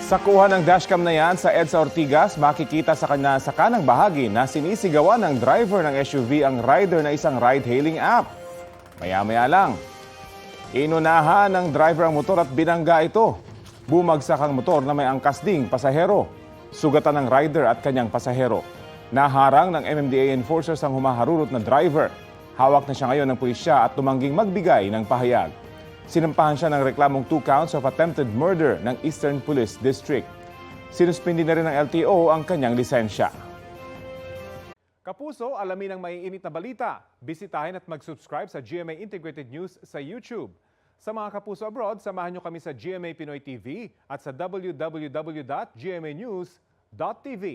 Sa kuha ng dashcam na yan sa EDSA Ortigas, makikita sa kanang bahagi na sinisigawan ng driver ng SUV ang rider na isang ride-hailing app. Maya-maya lang, inunahan ng driver ang motor at binangga ito. Bumagsak ang motor na may angkas ding pasahero. Sugatan ng rider at kanyang pasahero. Naharang ng MMDA enforcers ang humaharurot na driver. Hawak na siya ngayon ng pulisya at tumangging magbigay ng pahayag. Sinampahan siya ng reklamong 2 counts of attempted murder ng Eastern Police District. Sinuspindi na rin ng LTO ang kanyang lisensya. Kapuso, alamin ang maiinit na balita. Bisitahin at mag-subscribe sa GMA Integrated News sa YouTube. Sa mga kapuso abroad, samahan nyo kami sa GMA Pinoy TV at sa www.gmanews.tv.